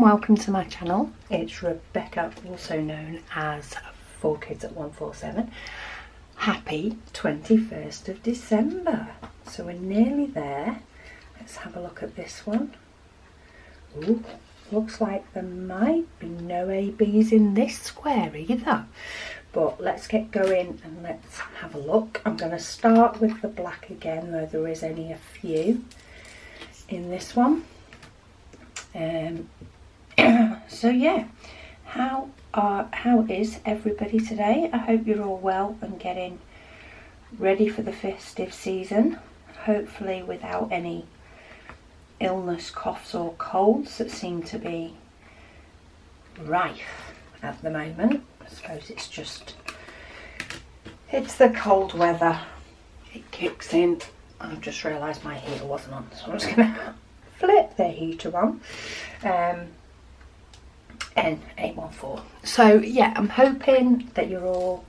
welcome to my channel. It's Rebecca, also known as 4Kids at 147. Happy 21st of December. So we're nearly there. Let's have a look at this one. Ooh, looks like there might be no ABs in this square either. But let's get going and let's have a look. I'm going to start with the black again, though there is only a few in this one. So yeah, how is everybody today? I hope you're all well and getting ready for the festive season, hopefully without any illness, coughs or colds that seem to be rife at the moment. I suppose it's the cold weather. It kicks in. I've just realised my heater wasn't on, so I'm just going to flip the heater on. N814. So yeah, I'm hoping that you're all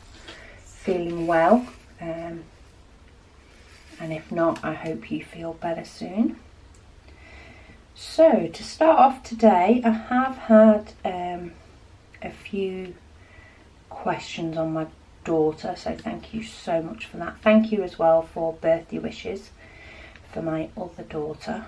feeling well, and if not, I hope you feel better soon. So to start off today, I have had a few questions on my daughter, so thank you so much for that. Thank you as well for birthday wishes for my other daughter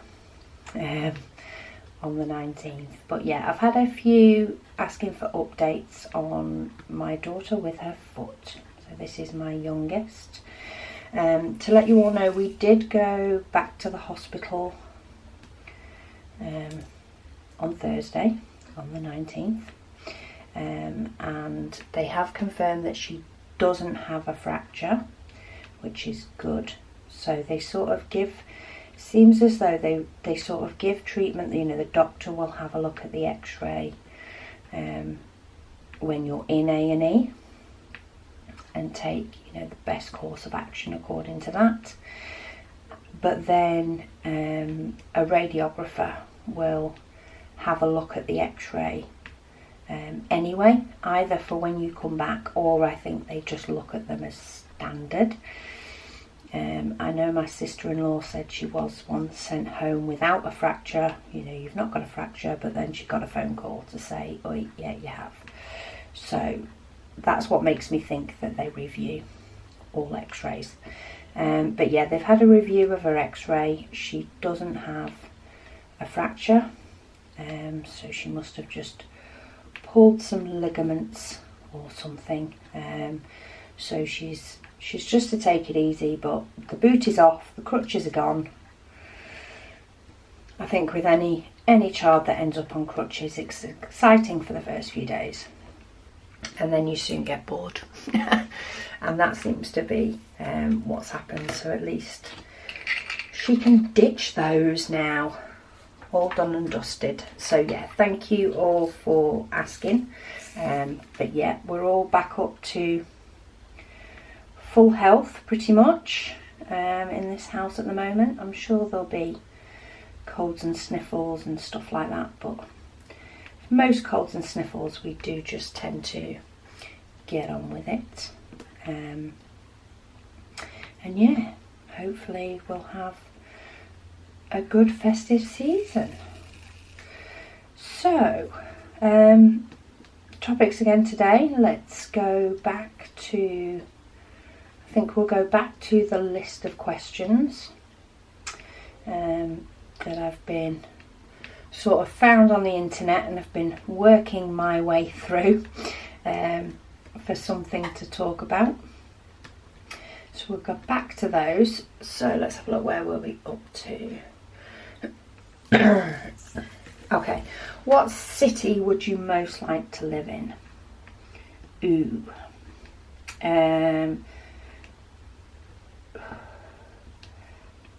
on the 19th. But yeah, I've had a few asking for updates on my daughter with her foot. So this is my youngest. To let you all know, we did go back to the hospital on Thursday, on the 19th, and they have confirmed that she doesn't have a fracture, which is good. So they sort of seems as though they sort of give treatment. You know, the doctor will have a look at the x-ray when you're in A&E and take, you know, the best course of action according to that. But then a radiographer will have a look at the x-ray anyway, either for when you come back, or I think they just look at them as standard. I know my sister-in-law said she was once sent home without a fracture. You know, you've not got a fracture, but then she got a phone call to say, oh yeah, you have. So that's what makes me think that they review all x-rays. But yeah, they've had a review of her x-ray. She doesn't have a fracture, so she must have just pulled some ligaments or something. So she's just to take it easy, but the boot is off, the crutches are gone. I think with any child that ends up on crutches, it's exciting for the first few days, and then you soon get bored. And that seems to be what's happened. So at least she can ditch those now, all done and dusted. So yeah, thank you all for asking. But yeah, we're all back up to full health pretty much in this house at the moment. I'm sure there'll be colds and sniffles and stuff like that, but for most colds and sniffles we do just tend to get on with it. And yeah, hopefully we'll have a good festive season. So topics again today. Let's go back to, I think we'll go back to the list of questions that I've been sort of found on the internet and have been working my way through for something to talk about. So we'll go back to those. So let's have a look, where were we up to? Okay, what city would you most like to live in? Ooh.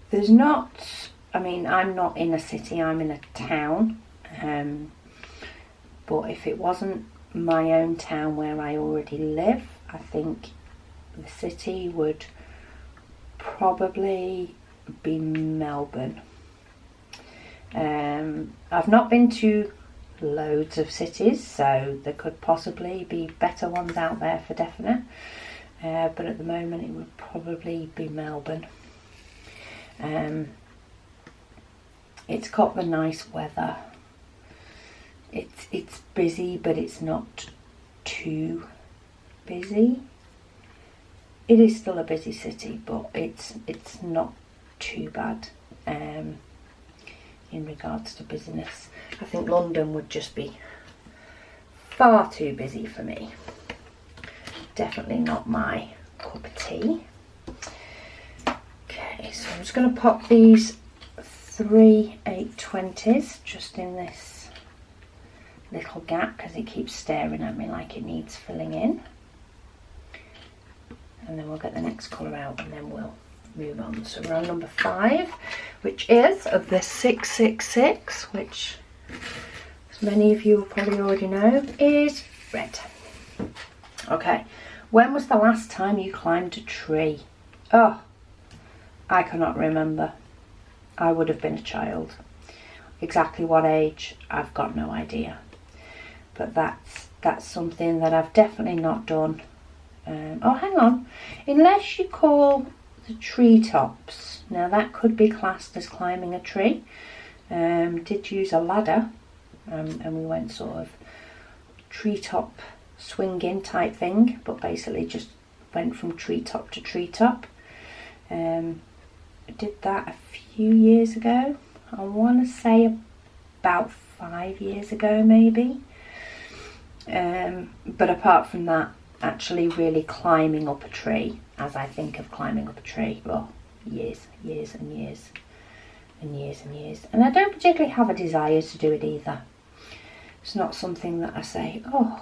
There's not, I mean, I'm not in a city, I'm in a town. But if it wasn't my own town where I already live, I think the city would probably be Melbourne. I've not been to loads of cities, so there could possibly be better ones out there for definite. But at the moment it would probably be Melbourne. It's got the nice weather. it's busy, but it's not too busy. It is still a busy city, but it's not too bad in regards to busyness. I think London would just be far too busy for me. Definitely not my cup of tea. Okay, so I'm just going to pop these 3 820s just in this little gap because it keeps staring at me like it needs filling in. And then we'll get the next colour out and then we'll move on. So we're on number 5, which is of the 666, which, as many of you will probably already know, is red. Okay, when was the last time you climbed a tree? Oh, I cannot remember. I would have been a child. Exactly what age, I've got no idea. But that's something that I've definitely not done. Oh, hang on. Unless you call the treetops, now that could be classed as climbing a tree. Did use a ladder, and we went sort of treetop swinging type thing, but basically just went from treetop to treetop. I did that a few years ago. I want to say about 5 years ago, maybe. But apart from that, actually really climbing up a tree, as I think of climbing up a tree, well, years and years and years and years. And I don't particularly have a desire to do it either. It's not something that I say, oh,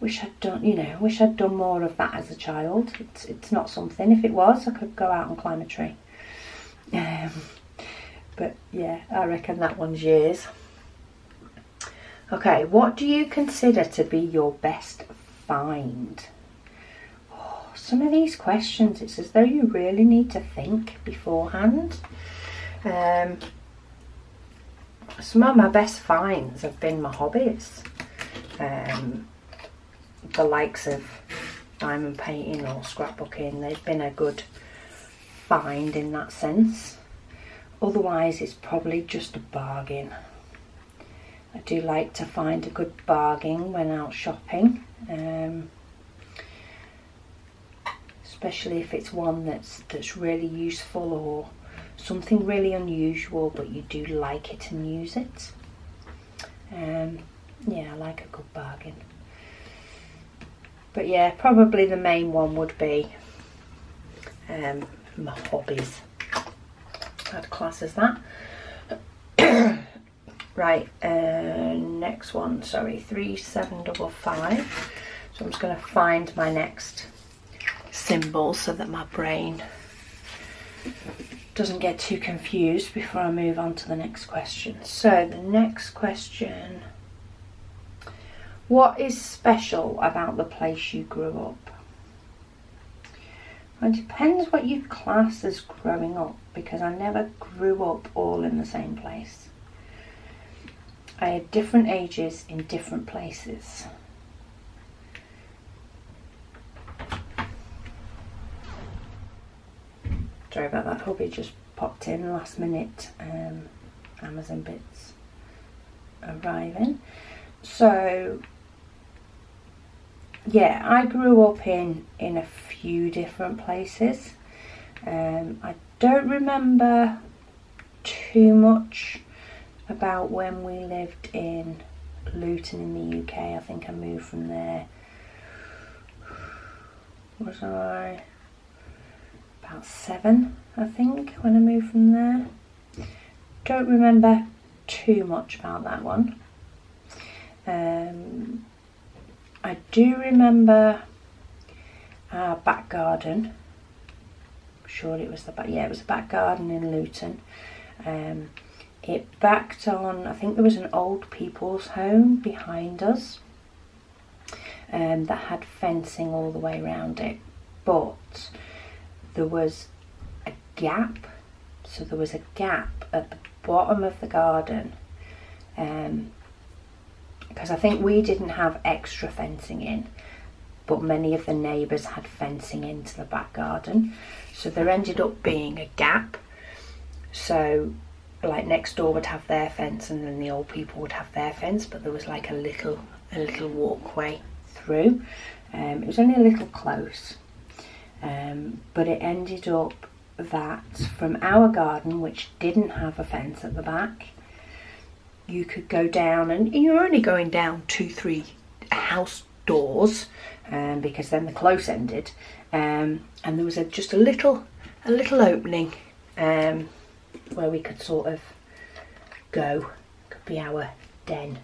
wish I'd done more of that as a child. It's not something. If it was, I could go out and climb a tree. But yeah, I reckon that one's years. Okay, what do you consider to be your best find? Oh, some of these questions, it's as though you really need to think beforehand. Some of my best finds have been my hobbies. The likes of diamond painting or scrapbooking, they've been a good find in that sense. Otherwise, it's probably just a bargain. I do like to find a good bargain when out shopping, especially if it's one that's really useful or something really unusual, but you do like it and use it. Yeah, I like a good bargain. But yeah, probably the main one would be my hobbies. I'd class as that. Right, next one, sorry, 3755. So I'm just going to find my next symbol so that my brain doesn't get too confused before I move on to the next question. So the next question, what is special about the place you grew up? Well, it depends what you class as growing up, because I never grew up all in the same place. I had different ages in different places. Sorry about that, hubby just popped in last minute. Amazon bits arriving. So yeah, I grew up in a few different places. I don't remember too much about when we lived in Luton in the UK. I think I moved from there. Was I about 7, I think, when I moved from there? Don't remember too much about that one. I do remember our back garden. I'm sure it was it was a back garden in Luton. It backed on, I think there was an old people's home behind us that had fencing all the way around it, but there was a gap. So there was a gap at the bottom of the garden, because I think we didn't have extra fencing in, but many of the neighbours had fencing into the back garden. So there ended up being a gap. So like next door would have their fence, and then the old people would have their fence, but there was like a little walkway through. It was only a little close, but it ended up that from our garden, which didn't have a fence at the back, you could go down, and you're only going down 2-3 house doors, because then the close ended, and there was just a little opening where we could sort of go. Could be our den.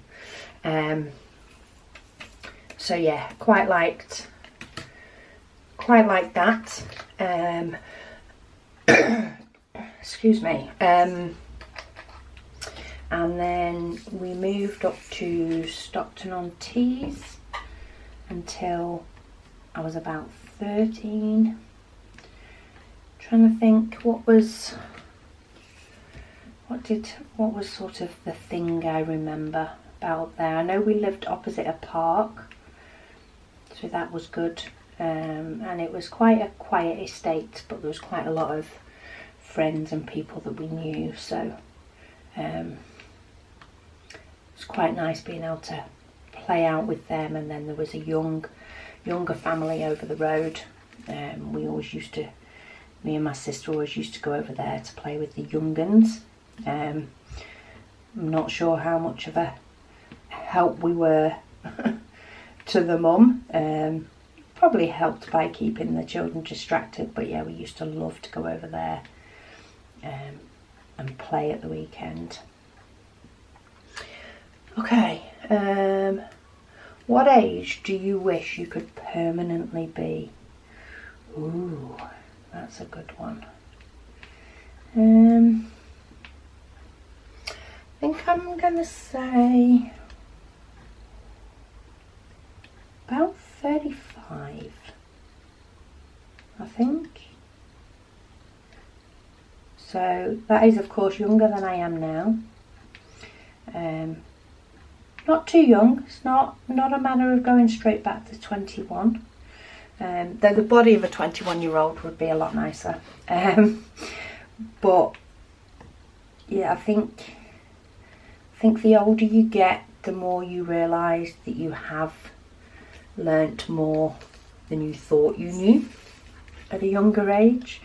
So yeah, quite liked that. Excuse me. And then we moved up to Stockton-on-Tees until I was about 13. Trying to think what was sort of the thing I remember about there. I know we lived opposite a park, so that was good, and it was quite a quiet estate, but there was quite a lot of friends and people that we knew, so it was quite nice being able to play out with them. And then there was a younger family over the road. Me and my sister always used to go over there to play with the young uns. I'm not sure how much of a help we were to the mum. Probably helped by keeping the children distracted, but yeah, we used to love to go over there and play at the weekend. Okay, what age do you wish you could permanently be? Ooh, that's a good one. I think I'm gonna say about 35, I think. So that is of course younger than I am now. Not too young. It's not a matter of going straight back to 21. Though the body of a 21-year-old would be a lot nicer. But yeah, I think the older you get, the more you realise that you have learnt more than you thought you knew at a younger age.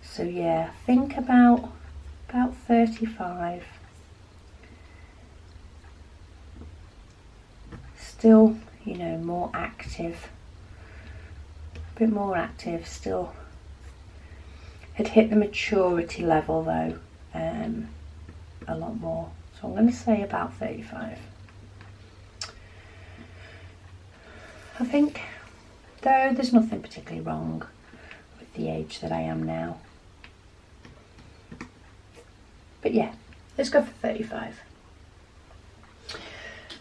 So yeah, think about 35. Still, more active, a bit more active, still had hit the maturity level though, a lot more. So I'm going to say about 35. I think, though there's nothing particularly wrong with the age that I am now. But yeah, let's go for 35.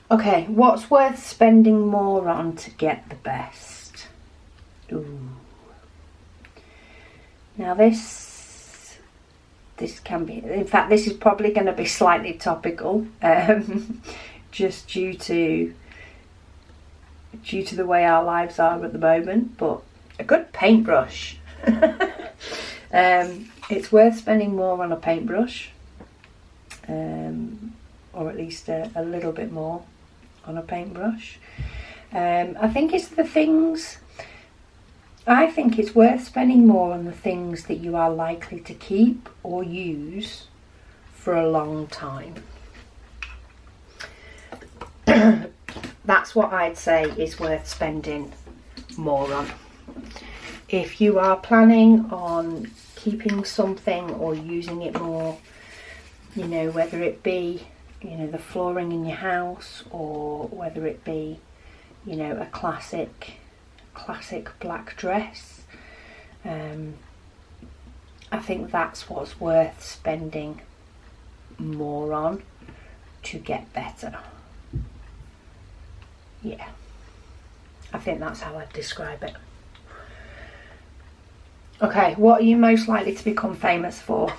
Okay, what's worth spending more on to get the best? Ooh. Now this can be, in fact this is probably going to be slightly topical, just due to the way our lives are at the moment, but a good paintbrush. It's worth spending more on a paintbrush, or at least a little bit more on a paintbrush. I think it's worth spending more on the things that you are likely to keep or use for a long time. That's what I'd say is worth spending more on. If you are planning on keeping something or using it more, whether it be the flooring in your house, or whether it be a classic black dress, I think that's what's worth spending more on to get better. Yeah, I think that's how I'd describe it. Okay, what are you most likely to become famous for?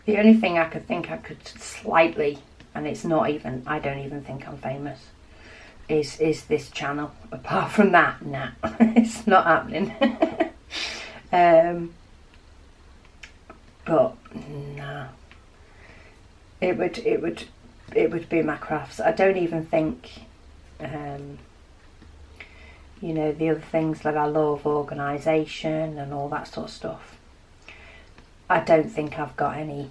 The only thing I could think I could slightly, and it's not even, I don't even think I'm famous, is this channel. Apart from that, nah, it's not happening. But nah, it would be my crafts. I don't even think, you know, the other things that I love, organisation and all that sort of stuff. I don't think I've got any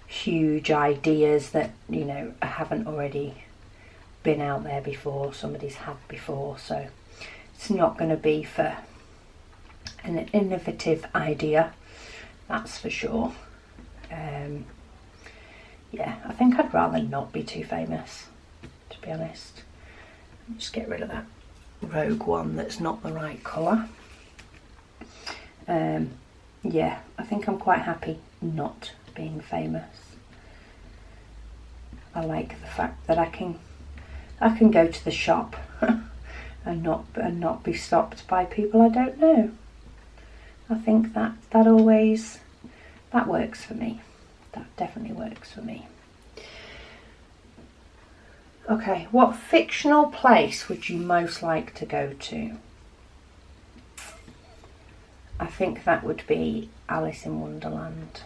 huge ideas that, you know, I haven't already been out there before, somebody's had before, so it's not going to be for an innovative idea, that's for sure. Yeah, I think I'd rather not be too famous, to be honest. Just get rid of that rogue one that's not the right colour. Yeah, I think I'm quite happy not being famous. I like the fact that I can go to the shop and not be stopped by people I don't know. I think that works for me. That definitely works for me. Okay, what fictional place would you most like to go to? I think that would be Alice in Wonderland.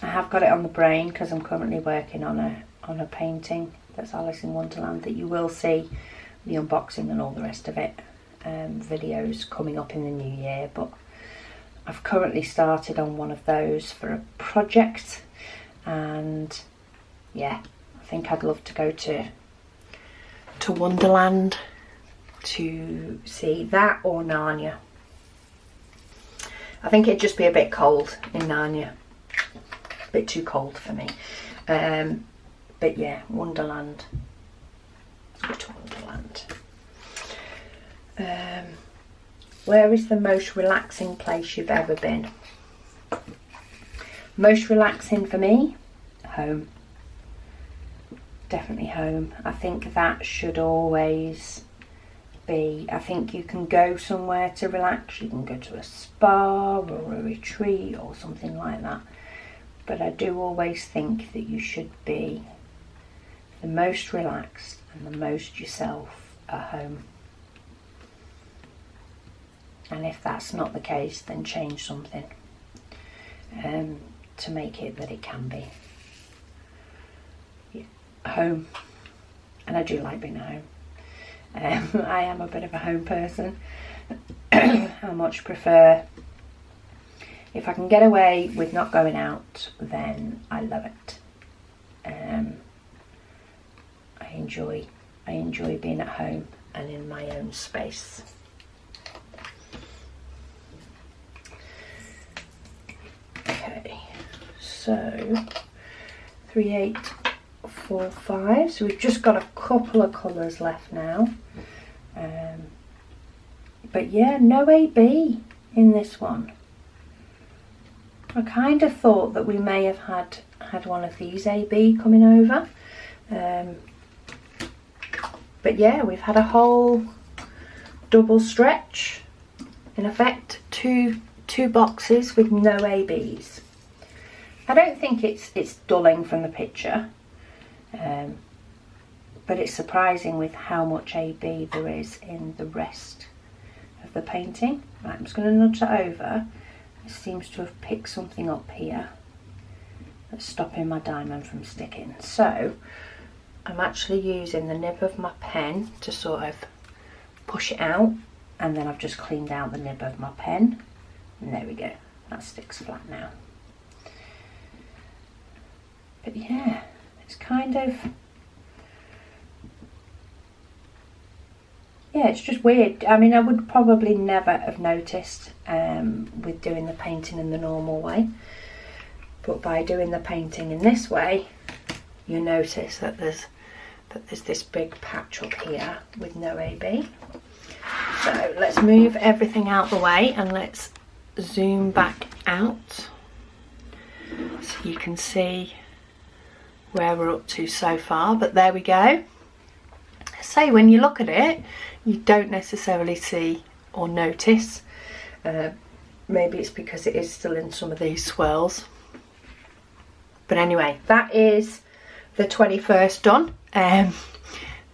I have got it on the brain because I'm currently working on a painting that's Alice in Wonderland that you will see the unboxing and all the rest of it, videos coming up in the new year, but I've currently started on one of those for a project, and yeah, I think I'd love to go to Wonderland to see that, or Narnia. I think it'd just be a bit cold in Narnia, a bit too cold for me, but yeah, Wonderland. Let's go to Wonderland. Where is the most relaxing place you've ever been? Most relaxing for me? Home. Definitely home. I think that should always be. I think you can go somewhere to relax. You can go to a spa or a retreat or something like that. But I do always think that you should be the most relaxed and the most yourself at home. And if that's not the case, then change something to make it that it can be. Yeah, home. And I do like being at home. I am a bit of a home person. I much prefer, if I can get away with not going out, then I love it. I enjoy being at home and in my own space. Okay, so 3845. So we've just got a couple of colours left now. But yeah, no AB in this one. I kind of thought that we may have had one of these AB coming over. But yeah, we've had a whole double stretch. In effect, two boxes with no ABs. I don't think it's dulling from the picture, but it's surprising with how much AB there is in the rest of the painting. Right, I'm just going to nudge that over. It seems to have picked something up here that's stopping my diamond from sticking. So I'm actually using the nib of my pen to sort of push it out, and then I've just cleaned out the nib of my pen. And there we go, that sticks flat now. But yeah, it's kind of, yeah, it's just weird. I mean, I would probably never have noticed with doing the painting in the normal way. But by doing the painting in this way, you notice that there's this big patch up here with no AB. So let's move everything out the way and let's zoom back out so you can see where we're up to so far. But there we go. So when you look at it, you don't necessarily see or notice. Maybe it's because it is still in some of these swirls. But anyway, that is the 21st done.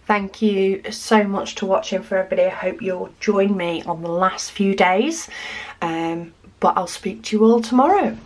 Thank you so much for watching for everybody. I hope you'll join me on the last few days, but I'll speak to you all tomorrow.